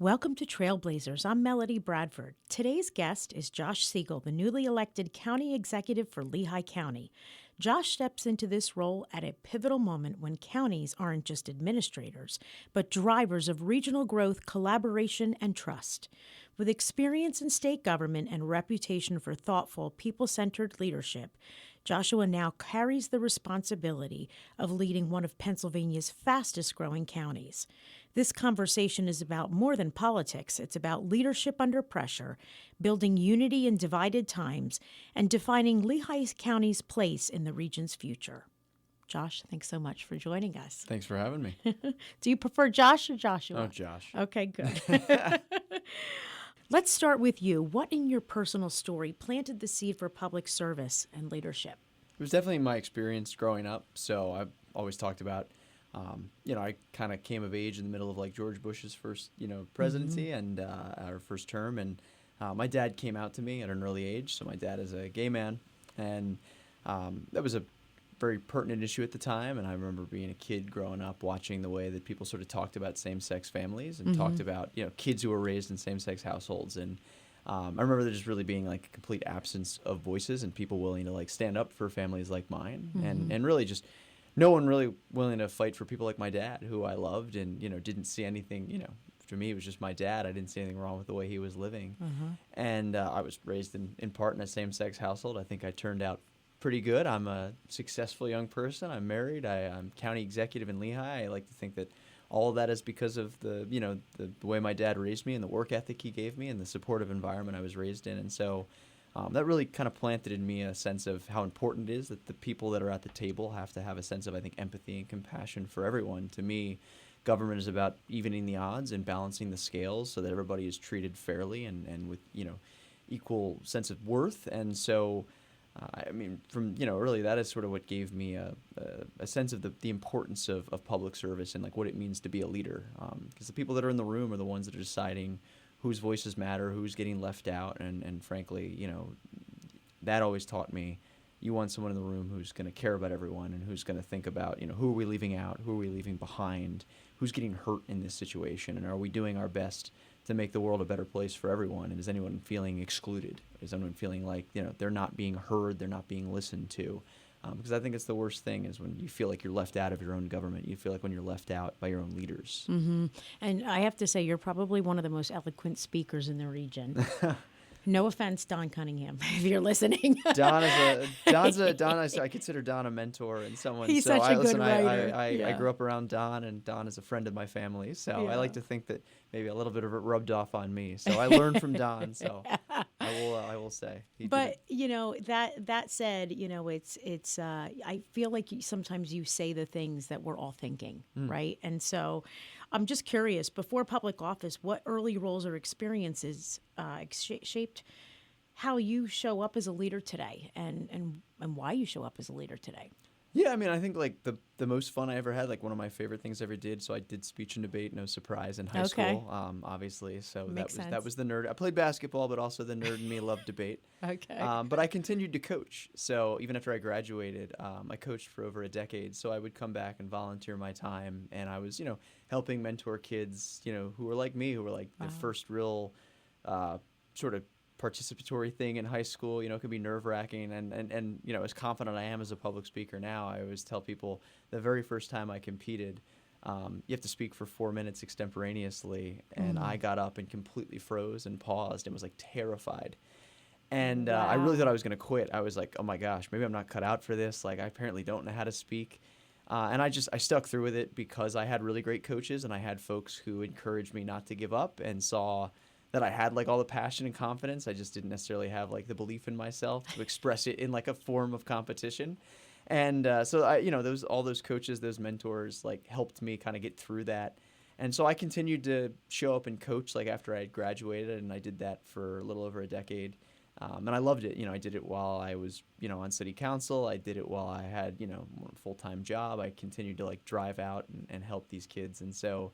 Welcome to Trailblazers. I'm Melody Bradford. Today's guest is Josh Siegel, the newly elected county executive for Lehigh County. Josh steps into this role at a pivotal moment when counties aren't just administrators, but drivers of regional growth, collaboration, and trust. With experience in state government and reputation for thoughtful, people-centered leadership, Joshua now carries the responsibility of leading one of Pennsylvania's fastest-growing counties. This conversation is about more than politics. It's about leadership under pressure, building unity in divided times, and defining Lehigh County's place in the region's future. Josh, thanks so much for joining us. Thanks for having me. Do you prefer Josh or Joshua? Oh, Josh. Okay, good. Let's start with you. What in your personal story planted the seed for public service and leadership? It was definitely my experience growing up. So I've always talked about, I kind of came of age in the middle of like George Bush's first, presidency and our first term. And my dad came out to me at an early age. So my dad is a gay man. And that was a very pertinent issue at the time. And I remember being a kid growing up watching the way that people sort of talked about same-sex families and talked about, kids who were raised in same-sex households. And I remember there just really being like a complete absence of voices and people willing to like stand up for families like mine and really just no one really willing to fight for people like my dad, who I loved and, didn't see anything, for me, it was just my dad. I didn't see anything wrong with the way he was living. And I was raised in part in a same-sex household. I think I turned out pretty good. I'm a successful young person. I'm married. I'm county executive in Lehigh. I like to think that all of that is because of the way my dad raised me and the work ethic he gave me and the supportive environment I was raised in. And so that really kind of planted in me a sense of how important it is that the people that are at the table have to have a sense of, I think, empathy and compassion for everyone. To me, government is about evening the odds and balancing the scales so that everybody is treated fairly and with, equal sense of worth. And so really that is sort of what gave me a sense of the importance of public service and like what it means to be a leader. Because the people that are in the room are the ones that are deciding whose voices matter, who's getting left out. And frankly, that always taught me you want someone in the room who's going to care about everyone and who's going to think about, who are we leaving out, who are we leaving behind, who's getting hurt in this situation, and are we doing our best to make the world a better place for everyone? And is anyone feeling excluded? Is anyone feeling like, they're not being heard, they're not being listened to? Because I think it's the worst thing is when you feel like you're left out of your own government. You feel like when you're left out by your own leaders. And I have to say, you're probably one of the most eloquent speakers in the region. No offense, Don Cunningham, if you're listening. I consider Don a mentor and someone. He's such a good writer. I grew up around Don, and Don is a friend of my family. So I like to think that maybe a little bit of it rubbed off on me. So I learned from Don. So I will say. That said, it's I feel like sometimes you say the things that we're all thinking, right? And so I'm just curious, before public office, what early roles or experiences shaped how you show up as a leader today and why you show up as a leader today? Yeah, I think like the most fun I ever had, like one of my favorite things I ever did. So I did speech and debate, no surprise, in high school, obviously. So that was the nerd. I played basketball, but also the nerd in me loved debate. Okay. But I continued to coach. So even after I graduated, I coached for over a decade. So I would come back and volunteer my time, and I was, helping mentor kids, who were like me, who were like the first real sort of participatory thing in high school. It could be nerve-wracking, and as confident I am as a public speaker now, I always tell people the very first time I competed, you have to speak for 4 minutes extemporaneously, and I got up and completely froze and paused and was like terrified. And I really thought I was going to quit. I was like, oh my gosh, maybe I'm not cut out for this. Like, I apparently don't know how to speak. And I stuck through with it because I had really great coaches and I had folks who encouraged me not to give up and saw that I had like all the passion and confidence. I just didn't necessarily have like the belief in myself to express it in like a form of competition. And so all those coaches, those mentors like helped me kind of get through that. And so I continued to show up and coach like after I had graduated, and I did that for a little over a decade. And I loved it. I did it while I was, on city council. I did it while I had, a full-time job. I continued to like drive out and help these kids. And so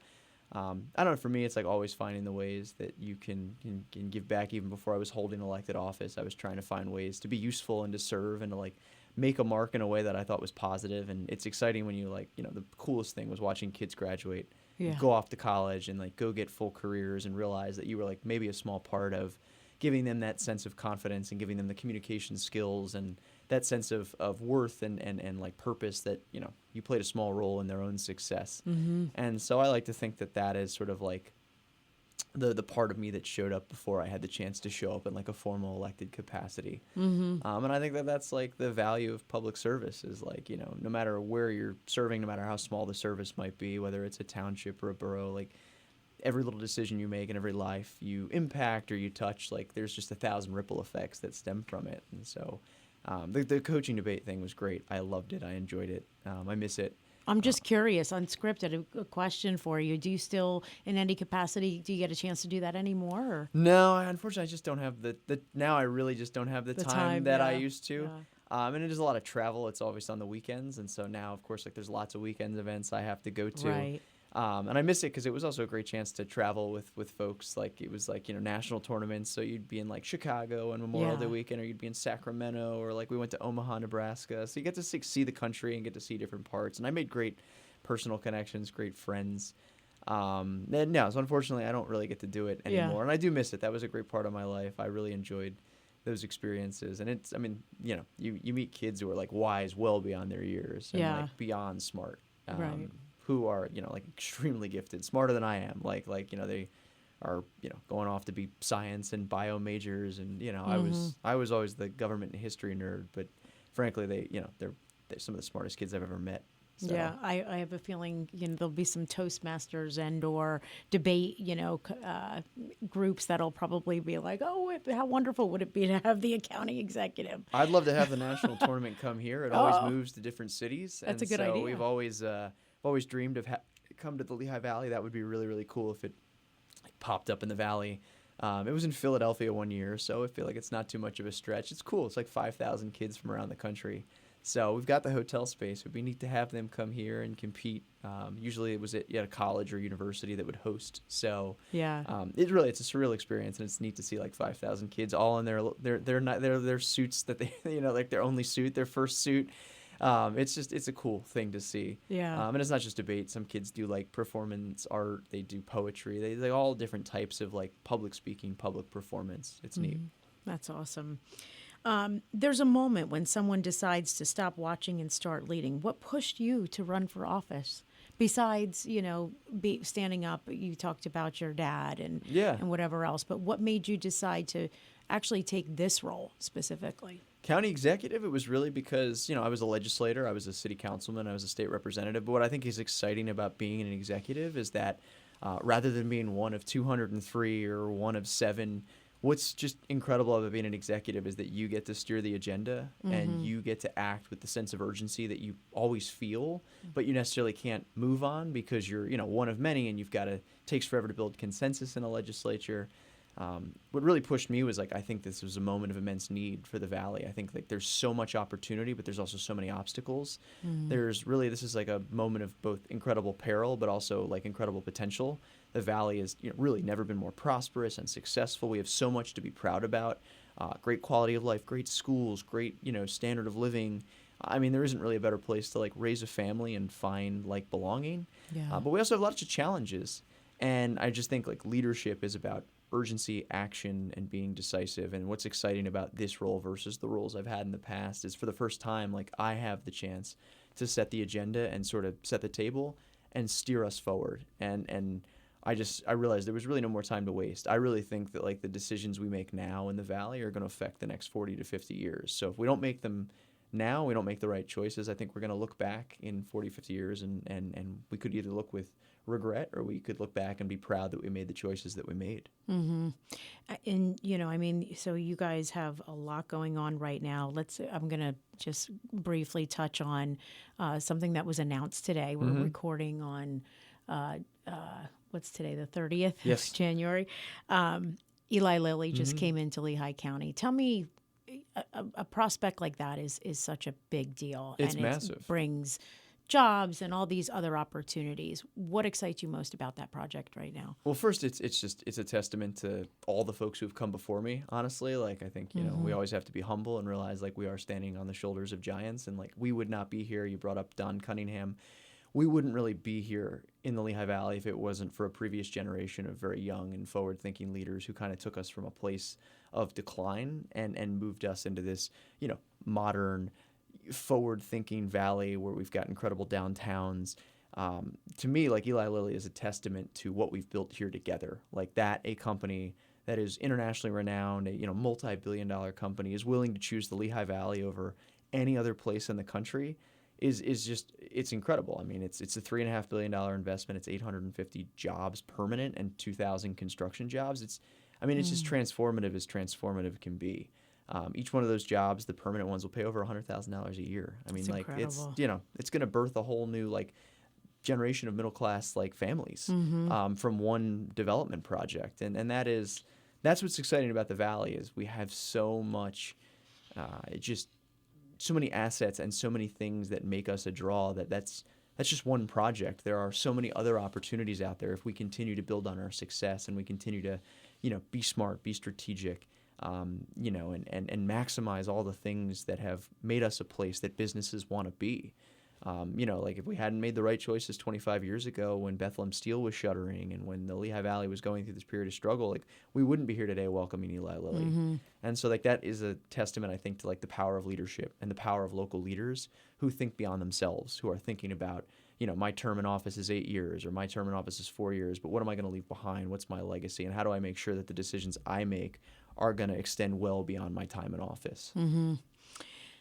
I don't know, for me, it's like always finding the ways that you can give back. Even before I was holding elected office, I was trying to find ways to be useful and to serve and to like make a mark in a way that I thought was positive. And it's exciting when you the coolest thing was watching kids graduate Yeah. go off to college and like go get full careers and realize that you were like maybe a small part of giving them that sense of confidence and giving them the communication skills and that sense of worth and like purpose that, you know, you played a small role in their own success. Mm-hmm. And so I like to think that that is sort of like the part of me that showed up before I had the chance to show up in like a formal elected capacity. Mm-hmm. And I think that that's like the value of public service is like, you know, no matter where you're serving, no matter how small the service might be, whether it's a township or a borough, like every little decision you make in every life you impact or you touch, like there's just 1,000 ripple effects that stem from it. And so the coaching debate thing was great. I loved it. I enjoyed it. I miss it. I'm just curious, unscripted, a question for you. Do you still, in any capacity, do you get a chance to do that anymore? Or? No, unfortunately, I just don't have the now I really just don't have the time that I used to. Yeah. And it is a lot of travel. It's always on the weekends. And so now, of course, like there's lots of weekends events I have to go to. Right. And I miss it because it was also a great chance to travel with folks. Like it was like, you know, national tournaments. So you'd be in like Chicago on Memorial Day weekend, or you'd be in Sacramento, or like we went to Omaha, Nebraska. So you get to see the country and get to see different parts. And I made great personal connections, great friends. And no, so unfortunately, I don't really get to do it anymore. Yeah. And I do miss it. That was a great part of my life. I really enjoyed those experiences. And it's, I mean, you know, you meet kids who are like wise well beyond their years and like beyond smart. Right. Who are, you know, like extremely gifted, smarter than I am. Like, you know, they are, you know, going off to be science and bio majors. And, you know, I was always the government and history nerd, but frankly, they're some of the smartest kids I've ever met. So. Yeah, I have a feeling, you know, there'll be some Toastmasters and or debate, you know, groups that'll probably be like, oh, how wonderful would it be to have the county executive? I'd love to have the national tournament come here. It always moves to different cities. That's and a good so idea. We've always dreamed of come to the Lehigh Valley. That would be really, really cool if it popped up in the Valley. It was in Philadelphia one year, so I feel like it's not too much of a stretch. It's cool. It's like 5,000 kids from around the country. So we've got the hotel space. It would be neat to have them come here and compete. Usually it was at a college or university that would host. So Yeah. it's a surreal experience, and it's neat to see like 5,000 kids all in their suits that they, you know, like their only suit, their first suit. It's a cool thing to see. Yeah. And it's not just debate. Some kids do like performance art. They do poetry. They all different types of like public speaking, public performance. It's neat. That's awesome. There's a moment when someone decides to stop watching and start leading. What pushed you to run for office? Besides, you know, standing up, you talked about your dad and whatever else. But what made you decide to actually take this role specifically? County executive, it was really because, you know, I was a legislator, I was a city councilman, I was a state representative. But what I think is exciting about being an executive is that rather than being one of 203 or one of 7, what's just incredible about being an executive is that you get to steer the agenda and you get to act with the sense of urgency that you always feel, but you necessarily can't move on because you're, you know, one of many, and takes forever to build consensus in a legislature. What really pushed me was like, I think this was a moment of immense need for the Valley. I think like there's so much opportunity, but there's also so many obstacles. This is like a moment of both incredible peril, but also like incredible potential. The Valley has, you know, really never been more prosperous and successful. We have so much to be proud about. Great quality of life, great schools, great, you know, standard of living. I mean, there isn't really a better place to like raise a family and find like belonging. Yeah. But we also have lots of challenges. And I just think like leadership is about urgency, action, and being decisive. And what's exciting about this role versus the roles I've had in the past is for the first time, like I have the chance to set the agenda and sort of set the table and steer us forward. And I realized there was really no more time to waste. I really think that like the decisions we make now in the Valley are going to affect the next 40 to 50 years. So if we don't make them now, we don't make the right choices, I think we're going to look back in 40, 50 years and we could either look with regret or we could look back and be proud that we made the choices that we made. Mm-hmm. And, you know, I mean, so you guys have a lot going on right now. I'm going to just briefly touch on something that was announced today. We're recording on, what's today, the 30th of January. Eli Lilly just came into Lehigh County. Tell me, a prospect like that is such a big deal. It's and massive. It brings jobs and all these other opportunities. What excites you most about that project right now? Well, first, it's a testament to all the folks who've come before me, honestly. Like, I think, you know, we always have to be humble and realize, like, we are standing on the shoulders of giants. And, like, we would not be here. You brought up Don Cunningham. we wouldn't really be here in the Lehigh Valley if it wasn't for a previous generation of very young and forward-thinking leaders who kind of took us from a place of decline and moved us into this, modern, forward-thinking valley where we've got incredible downtowns. To me, like Eli Lilly is a testament to what we've built here together. Like that, a company that is internationally renowned, a multi-billion-dollar company, is willing to choose the Lehigh Valley over any other place in the country is just, it's incredible. I mean, it's a $3.5 billion investment. It's 850 jobs permanent and 2,000 construction jobs. It's just transformative as transformative can be. Each one of those jobs, the permanent ones, will pay over $100,000 a year. I mean, That's incredible. it's going to birth a whole new generation of middle class families from one development project, and that's what's exciting about the Valley is we have so much, just so many assets and so many things that make us a draw. That's just one project. There are so many other opportunities out there if we continue to build on our success and we continue to, be smart, be strategic. And maximize all the things that have made us a place that businesses want to be. If we hadn't made the right choices 25 years ago when Bethlehem Steel was shuttering and when the Lehigh Valley was going through this period of struggle, we wouldn't be here today welcoming Eli Lilly. And so that is a testament, I think, to the power of leadership and the power of local leaders who think beyond themselves, who are thinking about, my term in office is 8 years or my term in office is 4 years, but what am I going to leave behind? What's my legacy? And how do I make sure that the decisions I make are going to extend well beyond my time in office?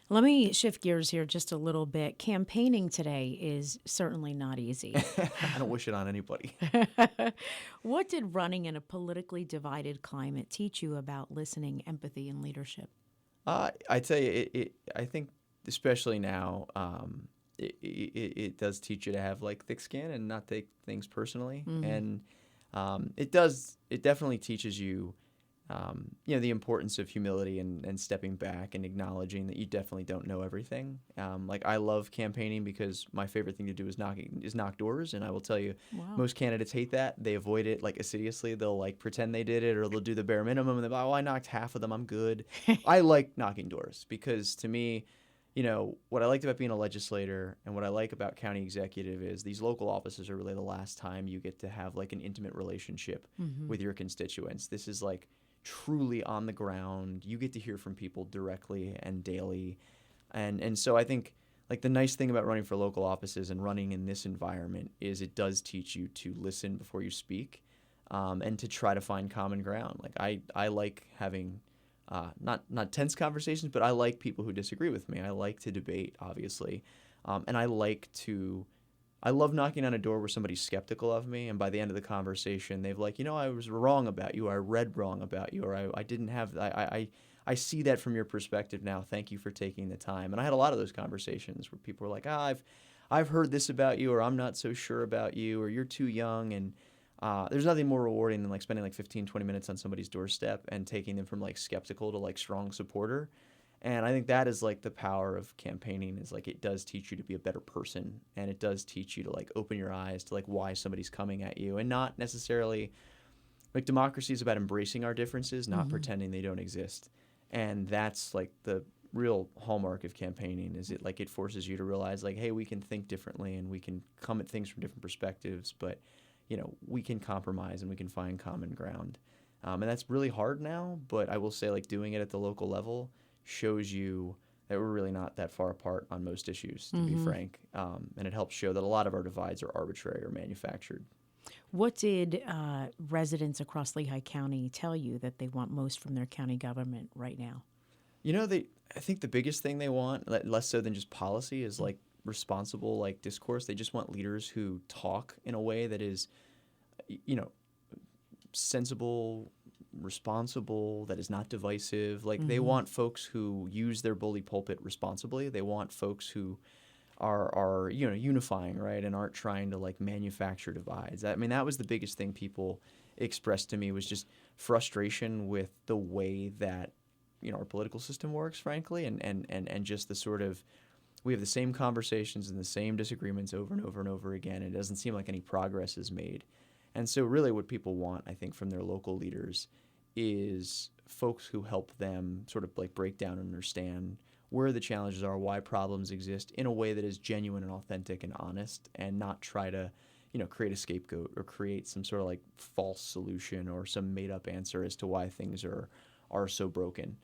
Let me shift gears here just a little bit. Campaigning today is certainly not easy. I don't wish it on anybody. What did running in a politically divided climate teach you about listening, empathy, and leadership? I tell you, I think especially now, it does teach you to have thick skin and not take things personally. And it definitely teaches you, the importance of humility and stepping back and acknowledging that you definitely don't know everything. I love campaigning because my favorite thing to do is knock doors. And I will tell you, most candidates hate that. They avoid it assiduously. They'll pretend they did it, or they'll do the bare minimum and they'll be, I knocked half of them, I'm good. I like knocking doors because to me, what I liked about being a legislator and what I like about county executive is these local offices are really the last time you get to have an intimate relationship with your constituents. This is truly on the ground. You get to hear from people directly and daily. And so I think the nice thing about running for local offices and running in this environment is it does teach you to listen before you speak, and to try to find common ground. I like having not tense conversations, but I like people who disagree with me. I like to debate, obviously. And I love knocking on a door where somebody's skeptical of me, and by the end of the conversation, they've I was wrong about you, or I read wrong about you, or I didn't have, I see that from your perspective now. Thank you for taking the time. And I had a lot of those conversations where people were like, I've heard this about you, or I'm not so sure about you, or you're too young. And there's nothing more rewarding than spending 15, 20 minutes on somebody's doorstep and taking them from skeptical to strong supporter. And I think that is the power of campaigning is it does teach you to be a better person, and it does teach you to open your eyes to why somebody's coming at you, and not necessarily democracy is about embracing our differences, not pretending they don't exist. And that's the real hallmark of campaigning is it forces you to realize hey, we can think differently and we can come at things from different perspectives, but we can compromise and we can find common ground. And that's really hard now, but I will say doing it at the local level shows you that we're really not that far apart on most issues, to be frank. And it helps show that a lot of our divides are arbitrary or manufactured. What did residents across Lehigh County tell you that they want most from their county government right now? I think the biggest thing they want, less so than just policy, is responsible discourse. They just want leaders who talk in a way that is, sensible, responsible, that is not divisive. They want folks who use their bully pulpit responsibly. They want folks who are unifying, right, and aren't trying to manufacture divides. I mean, that was the biggest thing people expressed to me, was just frustration with the way that our political system works, frankly, and just the sort of, we have the same conversations and the same disagreements over and over and over again. It doesn't seem like any progress is made. And so really what people want, I think, from their local leaders is folks who help them sort of break down and understand where the challenges are, why problems exist in a way that is genuine and authentic and honest, and not try to, create a scapegoat or create some sort of like false solution or some made up answer as to why things are so broken.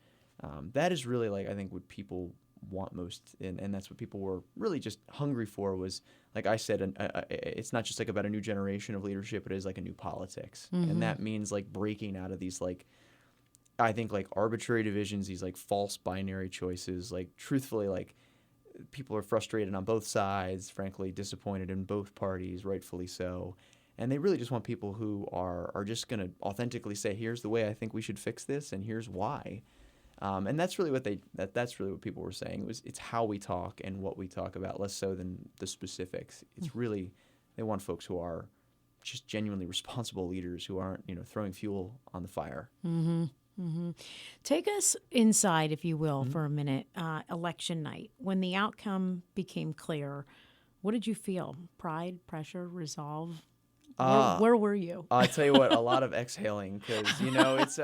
That is really like, I think, what people want most, and that's what people were really just hungry for, was, like I said, it's not just like about a new generation of leadership, it is like a new politics. And that means like breaking out of these, like, I think, like arbitrary divisions, these like false binary choices. Like, truthfully, like, people are frustrated on both sides, frankly disappointed in both parties, rightfully so. And they really just want people who are just going to authentically say, here's the way I think we should fix this, and here's why. And that's really what that's really what people were saying. It's how we talk and what we talk about, less so than the specifics. It's really, they want folks who are just genuinely responsible leaders, who aren't, throwing fuel on the fire. Take us inside, if you will, for a minute. Election night, when the outcome became clear, what did you feel? Pride, pressure, resolve? Where were you? I tell you what, a lot of exhaling, because it's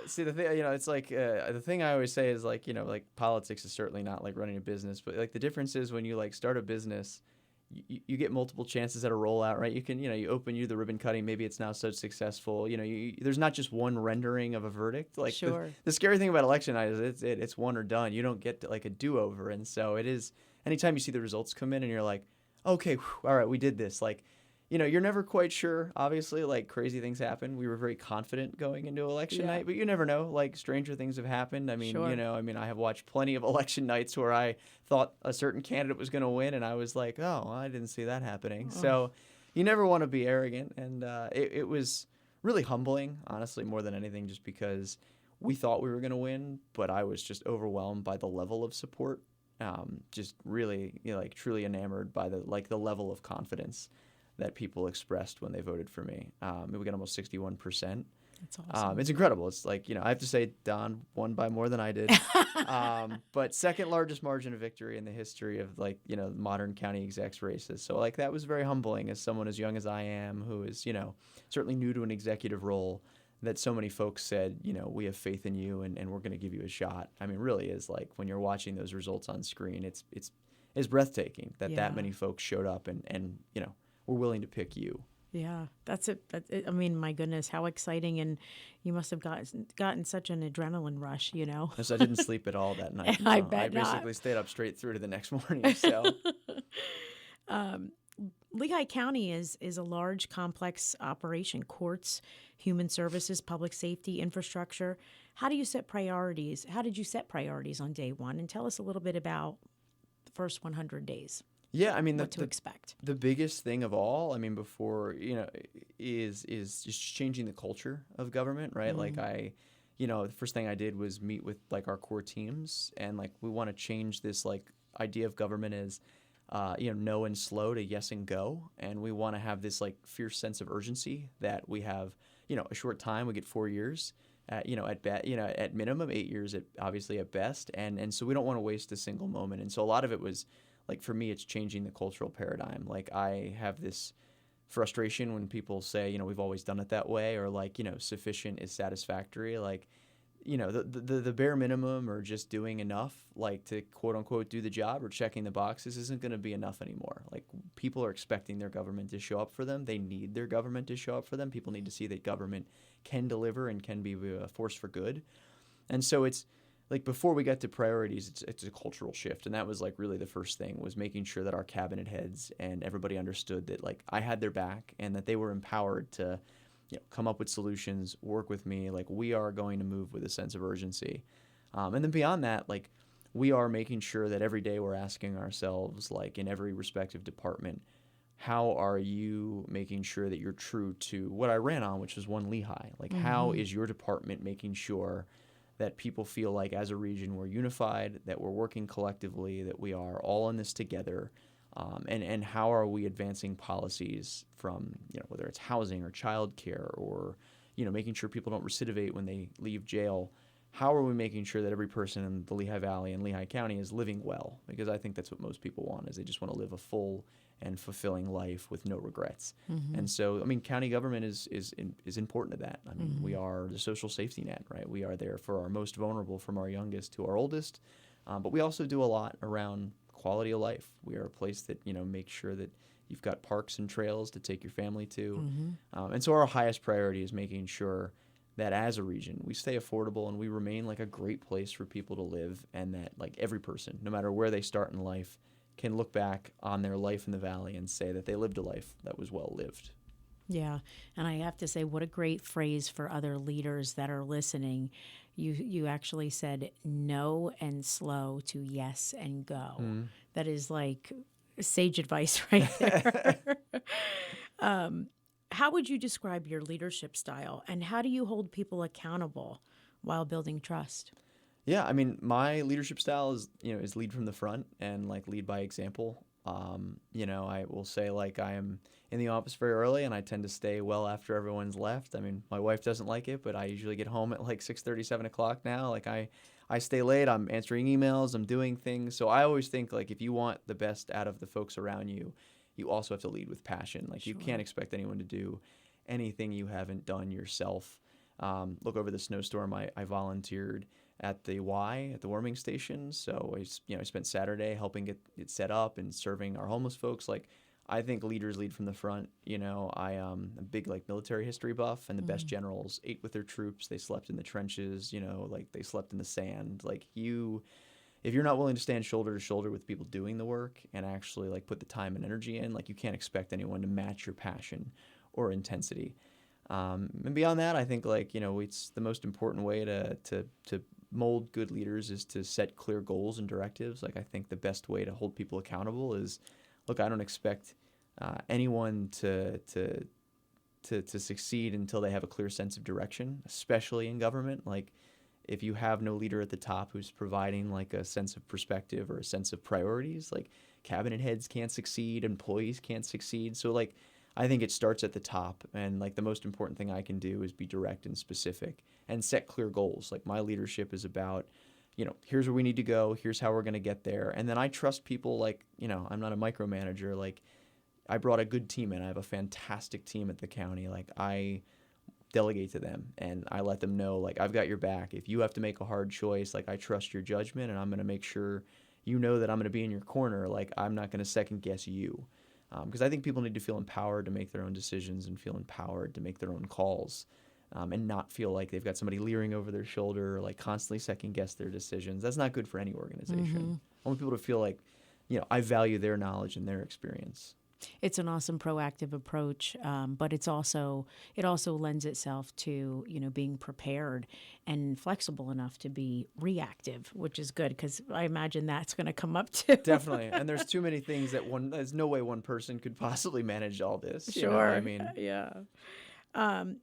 see, the thing, it's like the thing I always say is, like, like, politics is certainly not like running a business, but like the difference is when you like start a business, you get multiple chances at a rollout, right? You can, you open the ribbon cutting, maybe it's now so successful, there's not just one rendering of a verdict. Like, sure. The scary thing about election night is it's one or done. You don't get to, like, a do-over. And so it is, anytime you see the results come in and you're like, okay, whew, all right, we did this. Like, you're never quite sure. Obviously, like, crazy things happen. We were very confident going into election night, but you never know. Like, stranger things have happened. I mean, sure. I have watched plenty of election nights where I thought a certain candidate was going to win, and I was like, oh, I didn't see that happening. So you never want to be arrogant. And it was really humbling, honestly, more than anything, just because we thought we were going to win, but I was just overwhelmed by the level of support. Just really, like, truly enamored by the level of confidence that people expressed when they voted for me. We got almost 61%. That's awesome. It's incredible. It's like, I have to say Don won by more than I did. But second largest margin of victory in the history of, like, modern county execs races. So, like, that was very humbling as someone as young as I am, who is, certainly new to an executive role, that so many folks said, we have faith in you, and we're going to give you a shot. I mean, really is, like, when you're watching those results on screen, it's breathtaking that many folks showed up and we're willing to pick you. Yeah, that's it. I mean, my goodness, how exciting. And you must have gotten such an adrenaline rush, So I didn't sleep at all that night. I bet I basically not. stayed up straight through to the next morning. So Lehigh County is a large, complex operation: courts, human services, public safety, infrastructure. How do you set priorities? How did you set priorities on day one? And tell us a little bit about the first 100 days. Yeah, I mean, what to expect. The biggest thing of all, I mean, before, is just changing the culture of government, right? Like, the first thing I did was meet with, like, our core teams, and, like, we want to change this, like, idea of government as, no and slow to yes and go. And we want to have this, like, fierce sense of urgency that we have, a short time. We get 4 years. At minimum 8 years, obviously at best, and so we don't want to waste a single moment. And so a lot of it was, like, for me, it's changing the cultural paradigm. Like, I have this frustration when people say, we've always done it that way, or, like, sufficient is satisfactory. Like, the bare minimum, or just doing enough, like, to quote unquote do the job or checking the boxes, isn't going to be enough anymore. Like, people are expecting their government to show up for them. They need their government to show up for them. People need to see that government can deliver and can be a force for good. And so it's, like, before we got to priorities, it's a cultural shift. And that was, like, really the first thing, was making sure that our cabinet heads and everybody understood that, like, I had their back, and that they were empowered to, come up with solutions, work with me. Like, we are going to move with a sense of urgency. And then beyond that, like, we are making sure that every day we're asking ourselves, like, in every respective department, how are you making sure that you're true to what I ran on, which was One Lehigh? Like, how is your department making sure that people feel like, as a region, we're unified, that we're working collectively, that we are all in this together, and how are we advancing policies from, whether it's housing or childcare, or, making sure people don't recidivate when they leave jail. How are we making sure that every person in the Lehigh Valley and Lehigh County is living well? Because I think that's what most people want, is they just want to live a full and fulfilling life with no regrets. And so, I mean, county government is important to that. I mean, we are the social safety net, right? We are there for our most vulnerable, from our youngest to our oldest. But we also do a lot around quality of life. We are a place that, makes sure that you've got parks and trails to take your family to. And so our highest priority is making sure that as a region, we stay affordable and we remain like a great place for people to live, and that like every person, no matter where they start in life, can look back on their life in the Valley and say that they lived a life that was well lived. Yeah, and I have to say, what a great phrase for other leaders that are listening. You actually said no and slow to yes and go. That is like sage advice right there. How would you describe your leadership style, and how do you hold people accountable while building trust? Yeah, I mean, my leadership style is lead from the front and like lead by example. I will say like I am in the office very early and I tend to stay well after everyone's left. I mean, my wife doesn't like it, but I usually get home at like 6:30, 7 o'clock now. Like I stay late, I'm answering emails, I'm doing things. So I always think like if you want the best out of the folks around you, you also have to lead with passion. Like you can't expect anyone to do anything you haven't done yourself. Look, over the snowstorm, I volunteered at the Y at the warming station. So I spent Saturday helping get it set up and serving our homeless folks. Like I think leaders lead from the front. I am a big like military history buff, and the best generals ate with their troops. They slept in the trenches. Like they slept in the sand. Like if you're not willing to stand shoulder to shoulder with people doing the work and actually like put the time and energy in, like you can't expect anyone to match your passion or intensity. And beyond that, I think like it's the most important way to mold good leaders is to set clear goals and directives. Like I think the best way to hold people accountable is, look, I don't expect anyone to succeed until they have a clear sense of direction, especially in government. Like if you have no leader at the top who's providing like a sense of perspective or a sense of priorities, like cabinet heads can't succeed, employees can't succeed. So like I think it starts at the top, and like the most important thing I can do is be direct and specific and set clear goals. Like my leadership is about, here's where we need to go, here's how we're going to get there. And then I trust people. Like, I'm not a micromanager. Like I brought a good team in. I have a fantastic team at the county. Like I delegate to them and I let them know, like, I've got your back. If you have to make a hard choice, like I trust your judgment, and I'm going to make sure that I'm going to be in your corner. Like I'm not going to second guess you. Because I think people need to feel empowered to make their own decisions and feel empowered to make their own calls, and not feel like they've got somebody leering over their shoulder or like constantly second guess their decisions. That's not good for any organization. I want people to feel like, I value their knowledge and their experience. It's an awesome proactive approach, but it also lends itself to being prepared and flexible enough to be reactive, which is good because I imagine that's going to come up too. Definitely, and there's too many things that there's no way one person could possibly manage all this. Sure, I mean, yeah.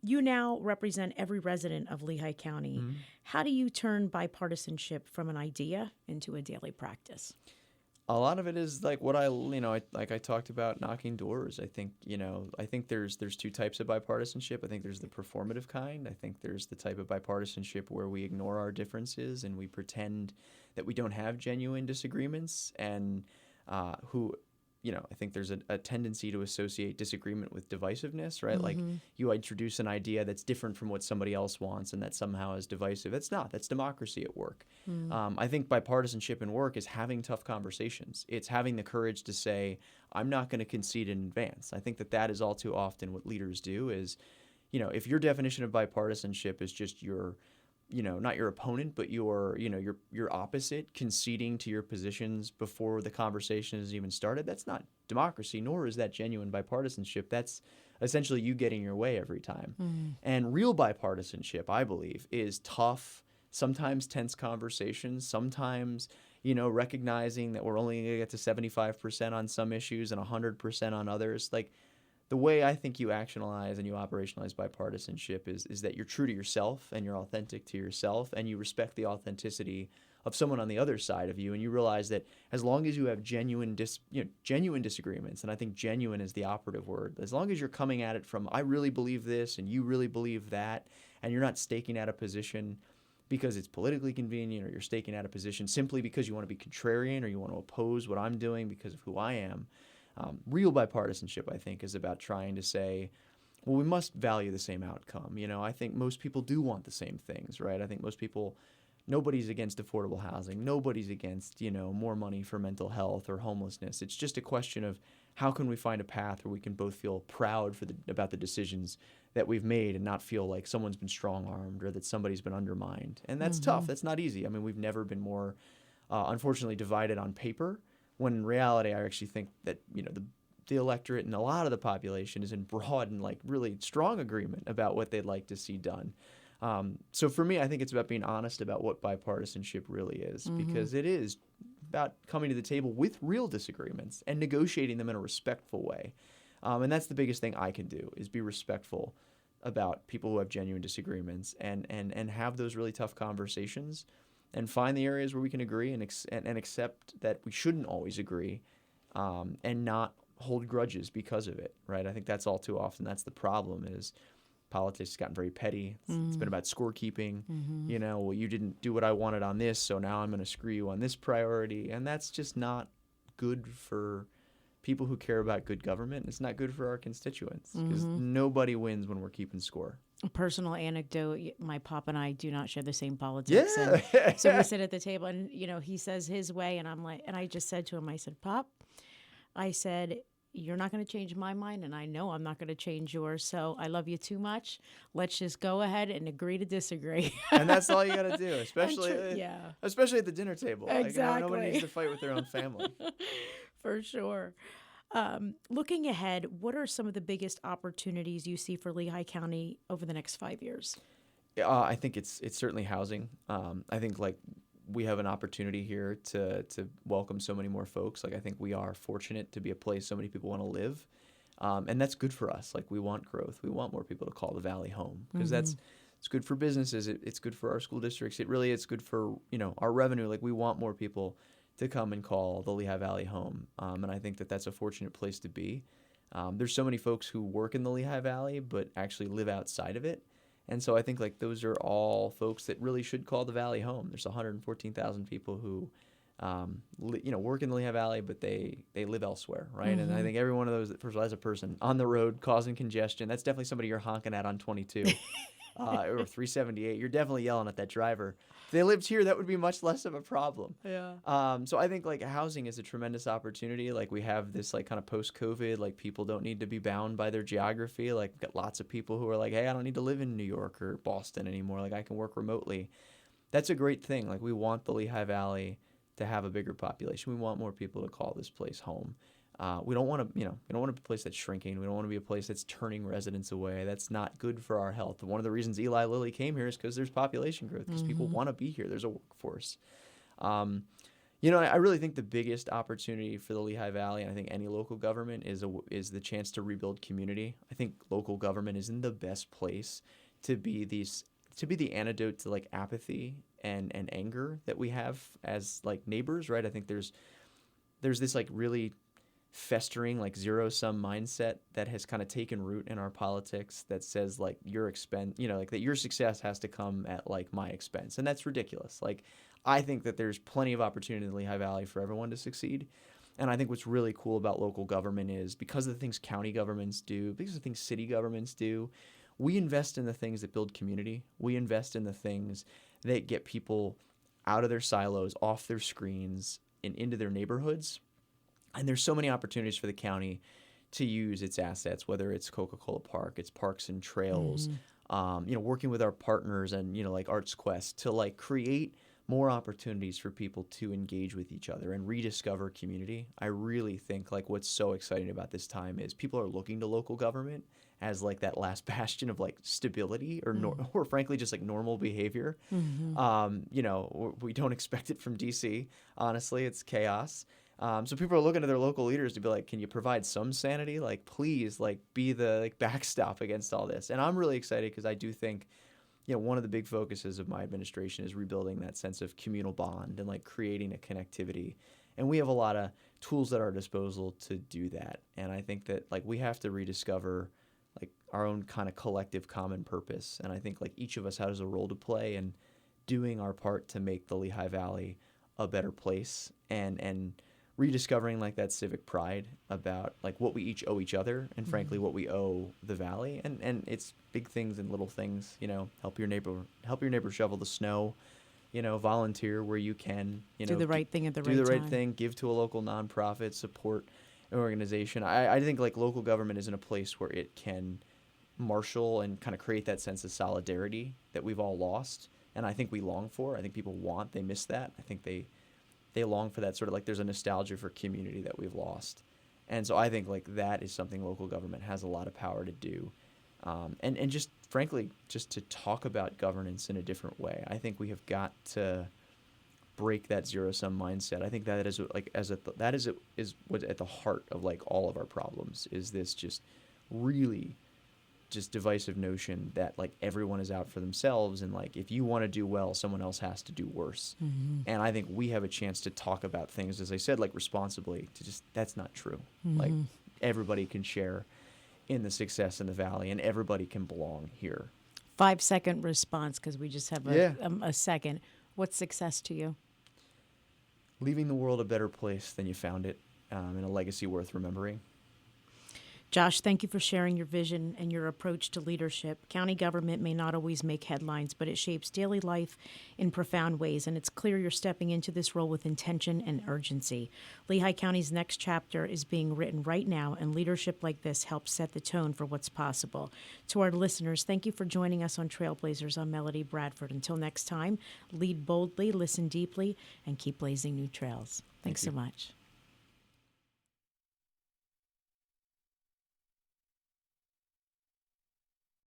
You now represent every resident of Lehigh County. How do you turn bipartisanship from an idea into a daily practice? A lot of it is like what I talked about, knocking doors. I think there's two types of bipartisanship. I think there's the performative kind. I think there's the type of bipartisanship where we ignore our differences and we pretend that we don't have genuine disagreements, and I think there's a tendency to associate disagreement with divisiveness, right? Like you introduce an idea that's different from what somebody else wants and that somehow is divisive. It's not. That's democracy at work. I think bipartisanship in work is having tough conversations. It's having the courage to say, I'm not going to concede in advance. I think that is all too often what leaders do is, if your definition of bipartisanship is just your not your opponent, but your opposite conceding to your positions before the conversation has even started, that's not democracy, nor is that genuine bipartisanship. That's essentially you getting your way every time. And real bipartisanship, I believe, is tough, sometimes tense conversations, sometimes, recognizing that we're only going to get to 75% on some issues and 100% on others. Like, the way I think you actionalize and you operationalize bipartisanship is that you're true to yourself and you're authentic to yourself and you respect the authenticity of someone on the other side of you, and you realize that as long as you have genuine disagreements, and I think genuine is the operative word, as long as you're coming at it from I really believe this and you really believe that, and you're not staking out a position because it's politically convenient, or you're staking out a position simply because you want to be contrarian or you want to oppose what I'm doing because of who I am. Real bipartisanship, I think, is about trying to say, well, we must value the same outcome. I think most people do want the same things, right? I think most people nobody's against affordable housing. Nobody's against, more money for mental health or homelessness. It's just a question of how can we find a path where we can both feel proud about the decisions that we've made and not feel like someone's been strong-armed or that somebody's been undermined. And that's tough. That's not easy. I mean, we've never been more, unfortunately, divided on paper, when in reality, I actually think that, the electorate and a lot of the population is in broad and like really strong agreement about what they'd like to see done. So for me, I think it's about being honest about what bipartisanship really is, because it is about coming to the table with real disagreements and negotiating them in a respectful way. And that's the biggest thing I can do, is be respectful about people who have genuine disagreements and have those really tough conversations and find the areas where we can agree and accept that we shouldn't always agree, and not hold grudges because of it, right? I think that's all too often. That's the problem, is politics has gotten very petty. It's been about scorekeeping. Well, you didn't do what I wanted on this, so now I'm going to screw you on this priority. And that's just not good for people who care about good government. It's not good for our constituents, because nobody wins when we're keeping score. A personal anecdote, my pop and I do not share the same politics. Yeah. And so we sit at the table and, he says his way, and I'm like, and I just said to him, I said, Pop, I said, you're not going to change my mind, and I know I'm not going to change yours. So I love you too much. Let's just go ahead and agree to disagree. And that's all you got to do, especially at the dinner table. Exactly. Like, nobody needs to fight with their own family. For sure. Looking ahead, what are some of the biggest opportunities you see for Lehigh County over the next 5 years? I think it's certainly housing. I think we have an opportunity here to welcome so many more folks. I think we are fortunate to be a place so many people want to live. And that's good for us. We want growth. We want more people to call the Valley home, because it's good for businesses. It's good for our school districts. It's good for, our revenue. We want more people to come and call the Lehigh Valley home. And I think that that's a fortunate place to be. There's so many folks who work in the Lehigh Valley but actually live outside of it. And so I think those are all folks that really should call the Valley home. There's 114,000 people who, work in the Lehigh Valley, but they live elsewhere, right? And I think every one of those, first of all, as a person on the road causing congestion, that's definitely somebody you're honking at on 22 or 378. You're definitely yelling at that driver. If they lived here, that would be much less of a problem. Yeah. So I think housing is a tremendous opportunity. We have this kind of post-COVID, people don't need to be bound by their geography. We've got lots of people who are hey, I don't need to live in New York or Boston anymore. I can work remotely. That's a great thing. We want the Lehigh Valley to have a bigger population. We want more people to call this place home. We don't want to, we don't want to be a place that's shrinking. We don't want to be a place that's turning residents away. That's not good for our health. One of the reasons Eli Lilly came here is because there's population growth, because people want to be here. There's a workforce. I really think the biggest opportunity for the Lehigh Valley, and I think any local government, is the chance to rebuild community. I think local government is in the best place to be the antidote to apathy and anger that we have as neighbors, right? I think there's this really festering zero-sum mindset that has kind of taken root in our politics that says your expense, that your success has to come at my expense, and that's ridiculous. I think that there's plenty of opportunity in the Lehigh Valley for everyone to succeed. And I think what's really cool about local government is, because of the things county governments do, because of the things city governments do, we invest in the things that build community. We invest in the things that get people out of their silos, off their screens, and into their neighborhoods. And there's so many opportunities for the county to use its assets, whether it's Coca-Cola Park, it's parks and trails, working with our partners and, Arts Quest to create more opportunities for people to engage with each other and rediscover community. I really think what's so exciting about this time is people are looking to local government as that last bastion of stability or frankly just normal behavior. We don't expect it from DC. Honestly, it's chaos. So people are looking to their local leaders to be can you provide some sanity? Please, be the backstop against all this. And I'm really excited because I do think, one of the big focuses of my administration is rebuilding that sense of communal bond and creating a connectivity. And we have a lot of tools at our disposal to do that. And I think that we have to rediscover our own kind of collective common purpose. And I think each of us has a role to play in doing our part to make the Lehigh Valley a better place and rediscovering that civic pride about what we each owe each other and frankly what we owe the valley, and it's big things and little things. Help your neighbor shovel the snow, volunteer where you can, Do the right thing at the do right the right time. thing, give to a local nonprofit, support an organization. I think like local government is in a place where it can marshal and kind of create that sense of solidarity that we've all lost. And I think we long for. I think people they miss that. I think they long for that sort of like there's a nostalgia for community that we've lost. And so I think like that is something local government has a lot of power to do. And just frankly, just to talk about governance in a different way. I think we have got to break that zero-sum mindset. I think that is like is what's at the heart of like all of our problems is this just really just divisive notion that like everyone is out for themselves and like if you want to do well, someone else has to do worse. And I think we have a chance to talk about things, as I said, like responsibly. To just that's not true. Like everybody can share in the success in the Valley, and everybody can belong here. 5-second response, because we just have a second. What's success to you? Leaving the world a better place than you found it, and a legacy worth remembering. Josh, thank you for sharing your vision and your approach to leadership. County government may not always make headlines, but it shapes daily life in profound ways, and it's clear you're stepping into this role with intention and urgency. Lehigh County's next chapter is being written right now, and leadership like this helps set the tone for what's possible. To our listeners, thank you for joining us on Trailblazers on Melody Bradford. Until next time, lead boldly, listen deeply, and keep blazing new trails. Thanks so much.